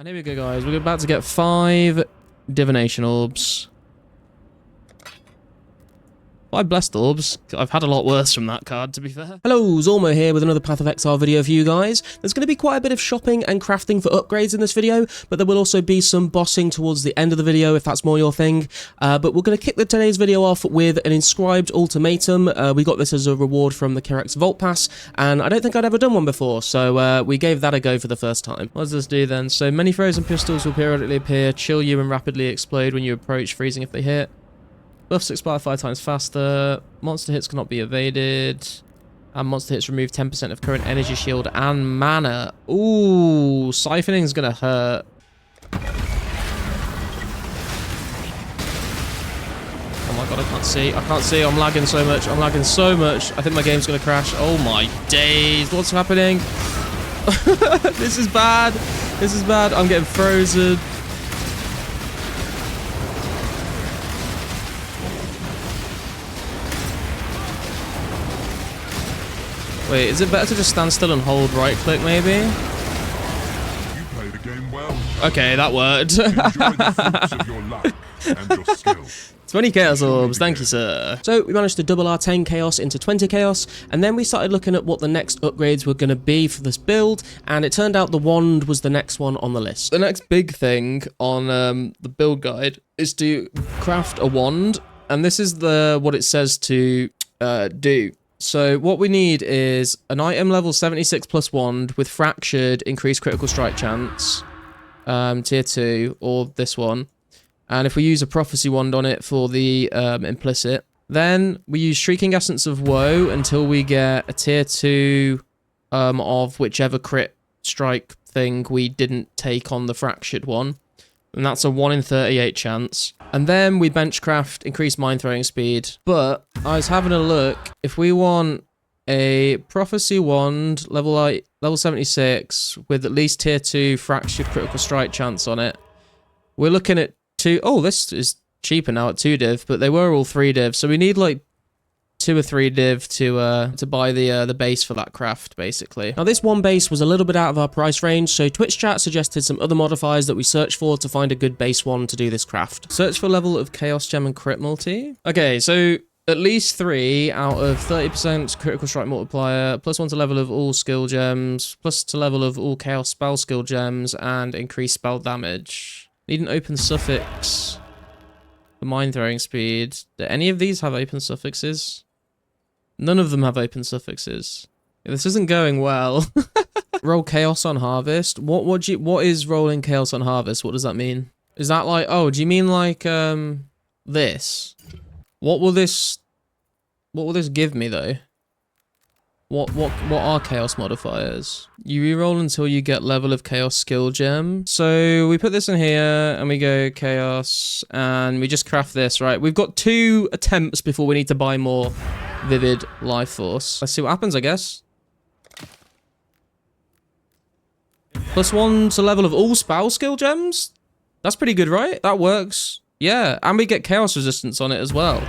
And here we go, guys. We're about to get 5 divination orbs. 5 blessed orbs. I've had a lot worse from that card, to be fair. Hello, Zormo here with another Path of Exile video for you guys. There's going to be quite a bit of shopping and crafting for upgrades in this video, but there will also be some bossing towards the end of the video if that's more your thing. But we're going to kick today's video off with an inscribed Ultimatum. We got this as a reward from the Kerex Vault Pass, and I don't think I'd ever done one before, so we gave that a go for the first time. What does this do then? So many frozen pistols will periodically appear, chill you and rapidly explode when you approach, freezing if they hit. Buffs expire 5 times faster. Monster hits cannot be evaded. And monster hits remove 10% of current energy shield and mana. Ooh, siphoning's gonna hurt. Oh my god, I can't see. I can't see. I'm lagging so much. I'm lagging so much. I think my game's gonna crash. Oh my days. What's happening? This is bad. This is bad. I'm getting frozen. Wait, is it better to just stand still and hold right click maybe? You play the game well. Okay, that worked. Enjoy the fruits of your luck and your skill. 20 chaos orbs, thank you sir. So we managed to double our 10 chaos into 20 chaos, and then we started looking at what the next upgrades were going to be for this build, and it turned out the wand was the next one on the list. The next big thing on the build guide is to craft a wand, and this is what it says to do. So what we need is an item level 76 plus wand with fractured increased critical strike chance, tier 2, or this one. And if we use a prophecy wand on it for the implicit, then we use Shrieking Essence of Woe until we get a tier 2 of whichever crit strike thing we didn't take on the fractured one. And that's a 1 in 38 chance. And then we benchcraft increased mine throwing speed. But I was having a look. If we want a prophecy wand level 76 with at least tier 2 fractured critical strike chance on it, we're looking at 2. Oh, this is cheaper now at 2 div, but they were all 3 div. So we need like 2 or 3 div to buy the base for that craft, basically. Now, this one base was a little bit out of our price range, so Twitch chat suggested some other modifiers that we searched for to find a good base one to do this craft. Search for level of Chaos Gem and Crit Multi. Okay, so at least 3 out of 30% critical strike multiplier, plus 1 to level of all skill gems, plus to level of all Chaos spell skill gems, and increased spell damage. Need an open suffix for mine throwing speed. Do any of these have open suffixes? None of them have open suffixes. This isn't going well. Roll chaos on harvest. What is rolling chaos on harvest? What does that mean? Is that like, oh, do you mean like this? What will this give me though? What are chaos modifiers? You reroll until you get level of chaos skill gem. So we put this in here and we go chaos and we just craft this, right? We've got 2 attempts before we need to buy more vivid life force. Let's see what happens, I guess. Plus 1 to level of all spell skill gems? That's pretty good, right? That works. Yeah, and we get chaos resistance on it as well.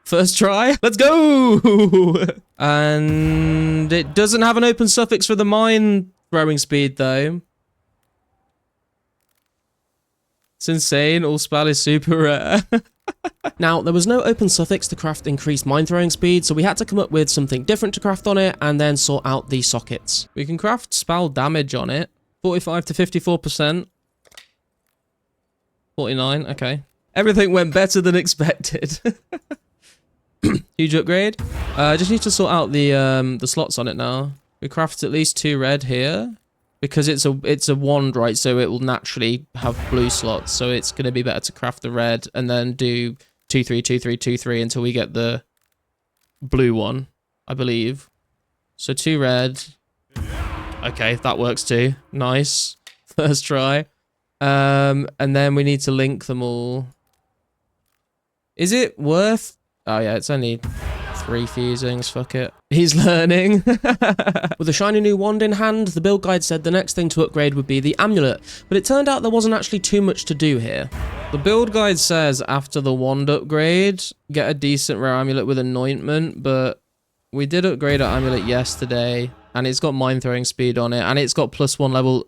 First try. Let's go! And it doesn't have an open suffix for the mine throwing speed, though. It's insane. All spell is super rare. Now, there was no open suffix to craft increased mine throwing speed, so we had to come up with something different to craft on it and then sort out the sockets. We can craft spell damage on it. 45 to 54%. 49, okay. Everything went better than expected. Huge upgrade. Just need to sort out the slots on it now. We craft at least 2 red here because it's a wand, right? So it will naturally have blue slots. So it's going to be better to craft the red and then do 2 3 2 3 2 3 until we get the blue one, I believe. So 2 red. Okay, that works too. Nice. First try. And then we need to link them all. Is it worth? Oh yeah, it's only 3 fusings, fuck it. He's learning. With a shiny new wand in hand, the build guide said the next thing to upgrade would be the amulet, but it turned out there wasn't actually too much to do here. The build guide says after the wand upgrade, get a decent rare amulet with anointment, but we did upgrade our amulet yesterday, and it's got mine throwing speed on it, and it's got +1 level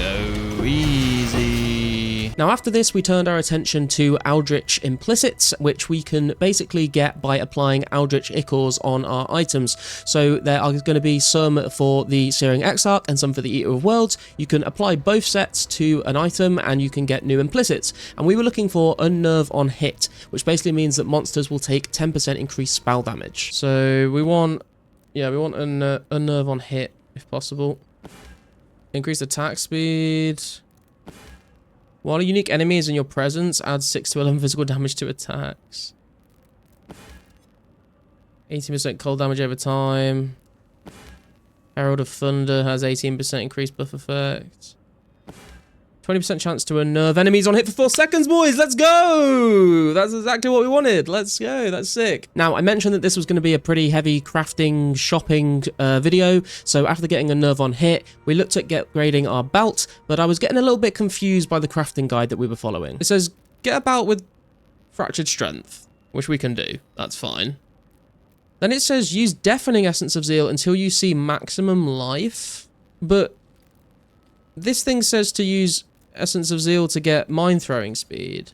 go. Easy. Now after this, we turned our attention to Eldritch implicits, which we can basically get by applying Eldritch ichors on our items. So there are going to be some for the Searing Exarch and some for the Eater of Worlds. You can apply both sets to an item and you can get new implicits. And we were looking for Unnerve on hit, which basically means that monsters will take 10% increased spell damage. So we want, yeah, we want Unnerve on hit if possible. Increase attack speed. While a unique enemy is in your presence, add 6 to 11 physical damage to attacks. 18% cold damage over time. Herald of Thunder has 18% increased buff effect. 20% chance to unnerve enemies on hit for 4 seconds, boys. Let's go. That's exactly what we wanted. Let's go. That's sick. Now, I mentioned that this was going to be a pretty heavy crafting, shopping video. So after getting Unnerve on hit, we looked at upgrading our belt, but I was getting a little bit confused by the crafting guide that we were following. It says, get a belt with fractured strength, which we can do. That's fine. Then it says, use Deafening Essence of Zeal until you see maximum life. But this thing says to use Essence of Zeal to get Mind Throwing speed.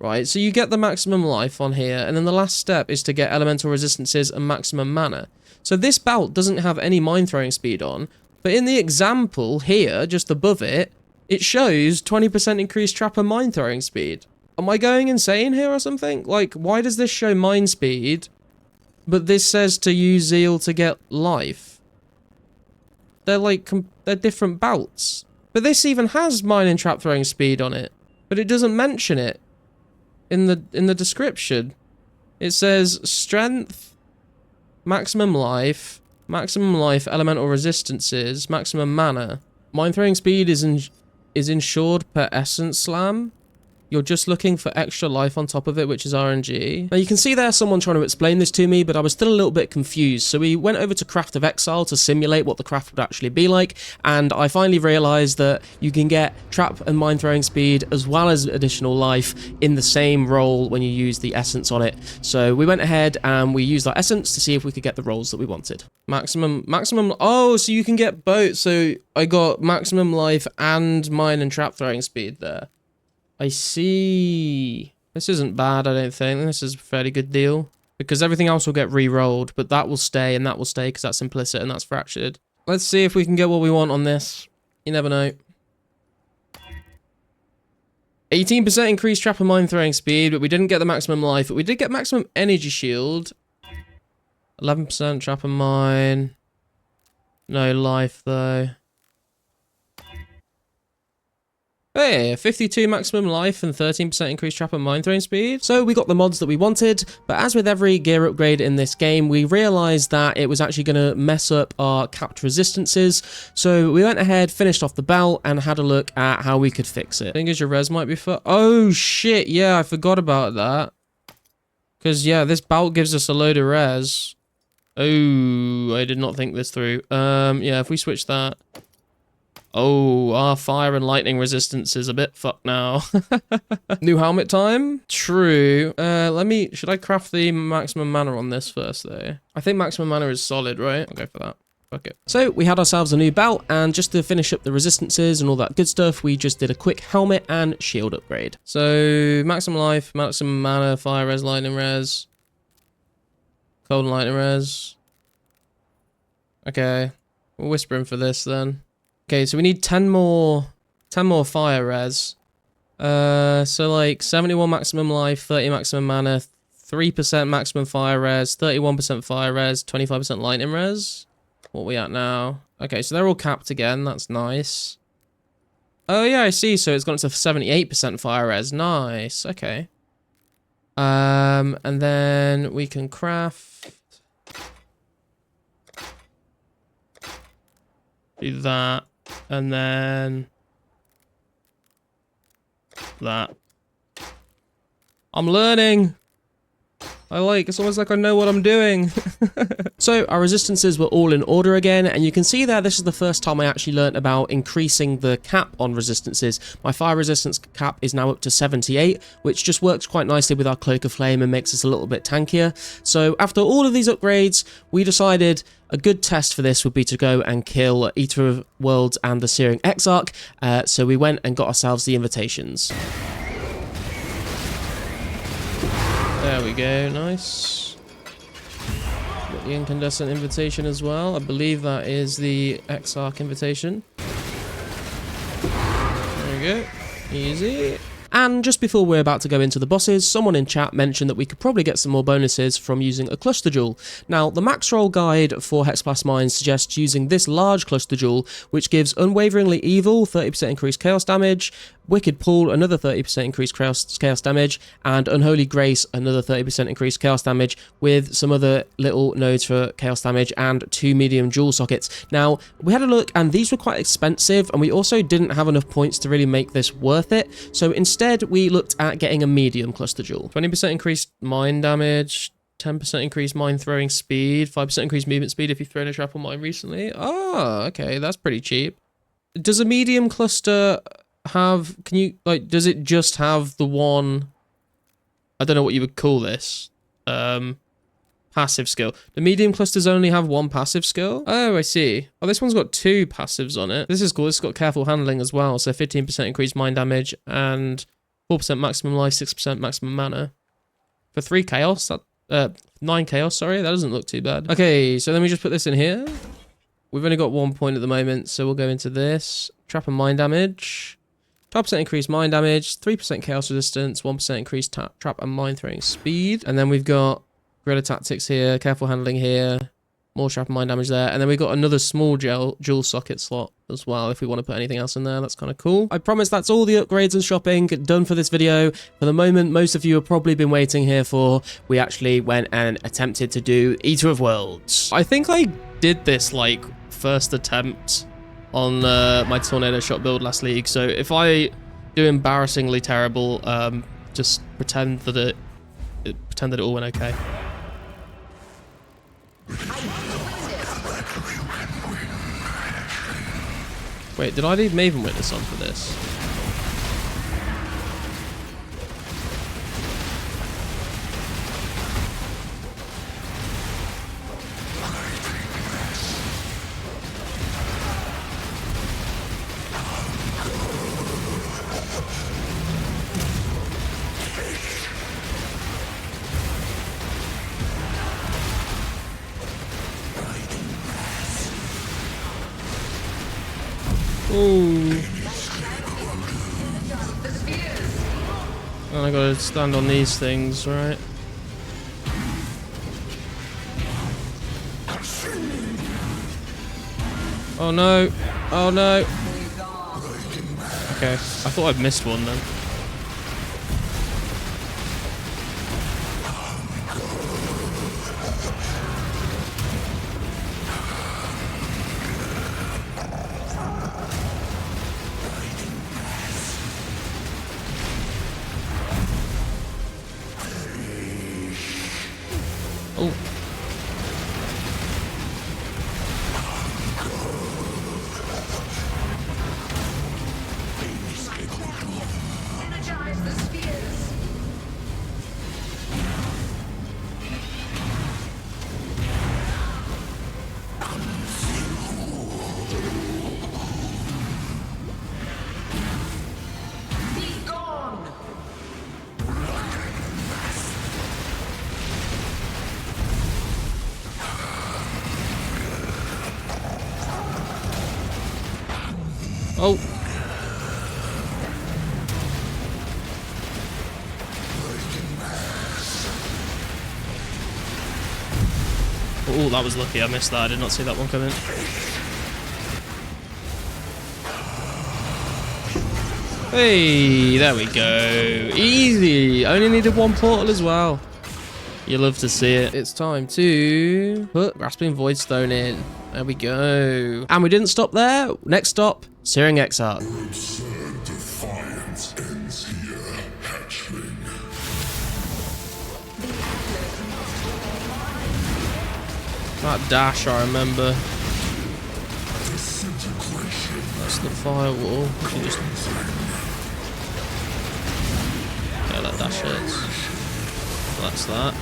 Right, so you get the maximum life on here, and then the last step is to get Elemental Resistances and maximum mana. So this belt doesn't have any Mind Throwing speed on, but in the example here, just above it, it shows 20% increased Trapper Mind Throwing speed. Am I going insane here or something? Like, why does this show Mind speed, but this says to use Zeal to get life? They're like, they're different belts. But this even has Mine and Trap Throwing speed on it. But it doesn't mention it in the description. It says strength, maximum life, elemental resistances, maximum mana. Mine Throwing speed is ensured per Essence Slam. You're just looking for extra life on top of it, which is RNG. Now you can see there's someone trying to explain this to me, but I was still a little bit confused. So we went over to Craft of Exile to simulate what the craft would actually be like, and I finally realized that you can get trap and mind throwing speed as well as additional life in the same roll when you use the essence on it. So we went ahead and we used our essence to see if we could get the rolls that we wanted. Maximum, oh, so you can get both. So I got maximum life and mine and trap throwing speed there. I see. This isn't bad, I don't think. This is a fairly good deal. Because everything else will get re-rolled, but that will stay and that will stay because that's implicit and that's fractured. Let's see if we can get what we want on this. You never know. 18% increased trap and mine throwing speed, but we didn't get the maximum life. But we did get maximum energy shield. 11% trap and mine. No life, though. Hey, 52 maximum life and 13% increased trap and mine throwing speed. So we got the mods that we wanted, but as with every gear upgrade in this game, we realized that it was actually going to mess up our capped resistances. So we went ahead, finished off the belt, and had a look at how we could fix it. I think your res might be for... Oh shit, yeah, I forgot about that. Because yeah, this belt gives us a load of res. Oh, I did not think this through. Yeah, if we switch that... Oh, our fire and lightning resistance is a bit fucked now. New helmet time? True. Should I craft the maximum mana on this first, though? I think maximum mana is solid, right? I'll go for that. Fuck it. So, we had ourselves a new belt, and just to finish up the resistances and all that good stuff, we just did a quick helmet and shield upgrade. So, maximum life, maximum mana, fire res, lightning res. Cold and lightning res. Okay. We're whispering for this, then. Okay, so we need 10 more fire res. So like 71 maximum life, 30 maximum mana, 3% maximum fire res, 31% fire res, 25% lightning res. What are we at now? Okay, so they're all capped again. That's nice. Oh yeah, I see. So it's gone to 78% fire res. Nice. Okay. And then we can craft. Do that. And then that. I'm learning. It's almost like I know what I'm doing. So our resistances were all in order again, and you can see there this is the first time I actually learnt about increasing the cap on resistances. My fire resistance cap is now up to 78, which just works quite nicely with our Cloak of Flame and makes us a little bit tankier. So after all of these upgrades, we decided a good test for this would be to go and kill EATER of Worlds and the Searing Exarch. So we went and got ourselves the invitations. There we go, nice. Got the incandescent invitation as well. I believe that is the Exarch invitation. There we go, easy. And just before we're about to go into the bosses, someone in chat mentioned that we could probably get some more bonuses from using a cluster jewel. Now, the max roll guide for Hexblast Mines suggests using this large cluster jewel, which gives Unwaveringly Evil 30% increased chaos damage, Wicked Pull another 30% increased chaos damage, and Unholy Grace another 30% increased chaos damage, with some other little nodes for chaos damage and 2 medium jewel sockets. Now, we had a look and these were quite expensive, and we also didn't have enough points to really make this worth it. So instead we looked at getting a medium cluster jewel. 20% increased mine damage, 10% increased mine throwing speed, 5% increased movement speed if you've thrown a trap on mine recently. Oh, okay, that's pretty cheap. Does a medium cluster have, does it just have the one, I don't know what you would call this, passive skill? The medium clusters only have one passive skill? Oh, I see. Oh, this one's got 2 passives on it. This is cool. It's got careful handling as well, so 15% increased mine damage and 4% maximum life, 6% maximum mana. For 3 chaos, 9 chaos, sorry, that doesn't look too bad. Okay, so let me just put this in here. We've only got 1 point at the moment, so we'll go into this. Trap and mine damage. 12% increased mine damage, 3% chaos resistance, 1% increased trap and mine throwing speed. And then we've got guerrilla tactics here, careful handling here, more trap and mine damage there. And then we've got another small jewel socket slot as well if we want to put anything else in there. That's kind of cool. I promise that's all the upgrades and shopping done for this video. For the moment, most of you have probably been waiting here for, we actually went and attempted to do EATER of Worlds. I think I did this like first attempt on my tornado shot build last league, so if I do embarrassingly terrible, just pretend that it all went okay. Wait, did I leave Maven Witness on for this? Ooh. And I gotta stand on these things, right? Oh no! Oh no! Okay, I thought I'd missed one then. Oh. Energize the spheres. Be gone. Oh. Oh, that was lucky. I missed that. I did not see that one coming. Hey, there we go. Easy. Only needed 1 portal as well. You love to see it. It's time to put Grasping Voidstone in. There we go. And we didn't stop there. Next stop, Searing Exarch. Absurd defiance ends here, hatchling. The Amulet That dash, I remember. That's the firewall. We can just... Yeah, that dash hits. That's that.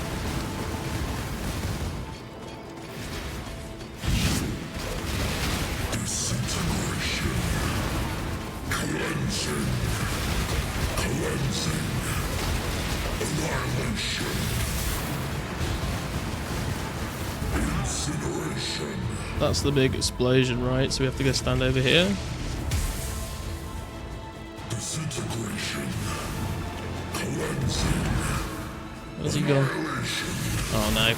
That's the big explosion, right? So we have to go stand over here. Where's he gone? Oh no.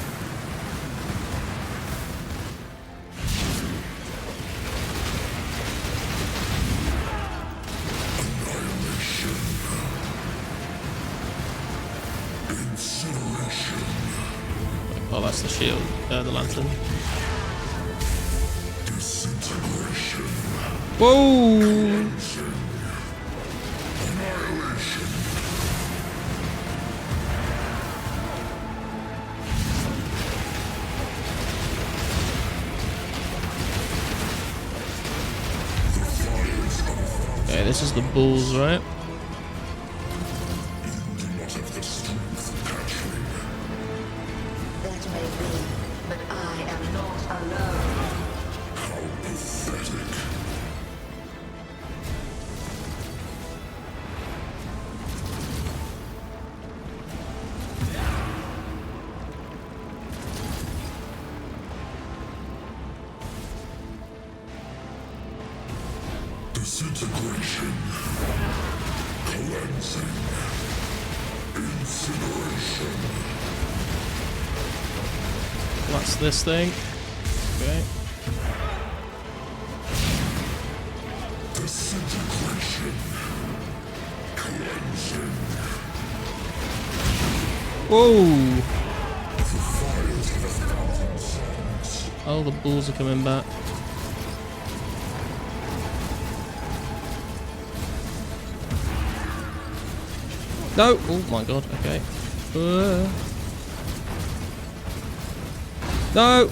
Oh, that's the shield, the lantern. Whoa! Okay, this is the bulls, right? That may be, but I am not alone. How pathetic. Disintegration. Cleansing. Incineration. That's this thing. Okay. Disintegration. Cleansing. Whoa! The fires of 1,000 suns. Oh, the bulls are coming back. No! Oh my god, okay. No!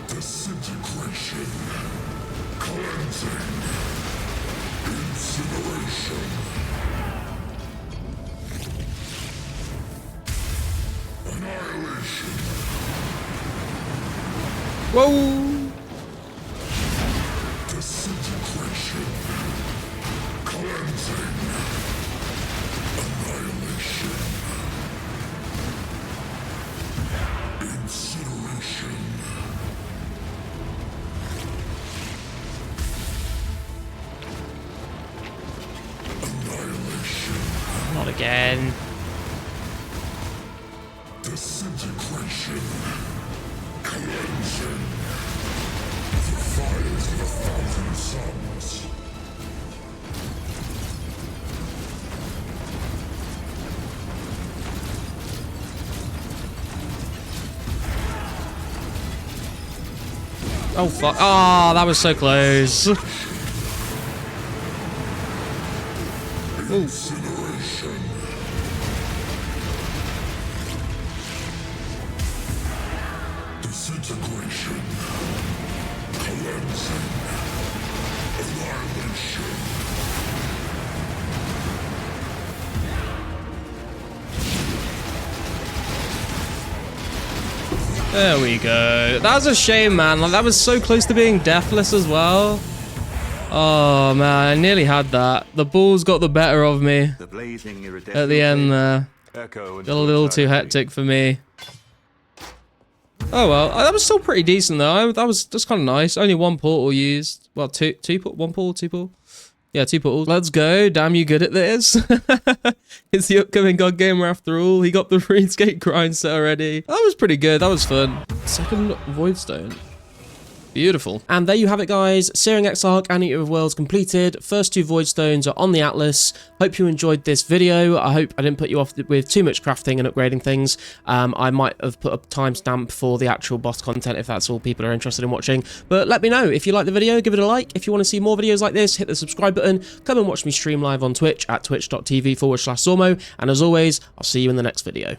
Disintegration. Cleansing. Incineration. Annihilation. Whoa! Disintegration. Cleansing. Annihilation. Incineration. Annihilation. Not again. Disintegration. Cleansing. The fires of 1,000 suns. Oh fuck. Ah, that was so close. Incineration. Disintegration. Cleansing. Annihilation. There we go. That was a shame, man. Like, that was so close to being deathless as well. Oh man, I nearly had that. The bulls got the better of me The blazing at the end there. Echo Got a little too hectic for me. Oh well, that was still pretty decent though. That was just kind of nice. Only one portal used. Well, one portal, two portal. Yeah, two portals. Let's go. Damn, you good at this. It's the upcoming God Gamer after all. He got the RuneScape grind set already. That was pretty good. That was fun. Second Voidstone. Beautiful. And there you have it, guys. Searing Exarch and Eater of Worlds completed. First 2 Voidstones are on the Atlas. Hope you enjoyed this video. I hope I didn't put you off with too much crafting and upgrading things. I might have put a timestamp for the actual boss content if that's all people are interested in watching. But let me know. If you like the video, give it a like. If you want to see more videos like this, hit the subscribe button. Come and watch me stream live on Twitch at twitch.tv/Zormo. And as always, I'll see you in the next video.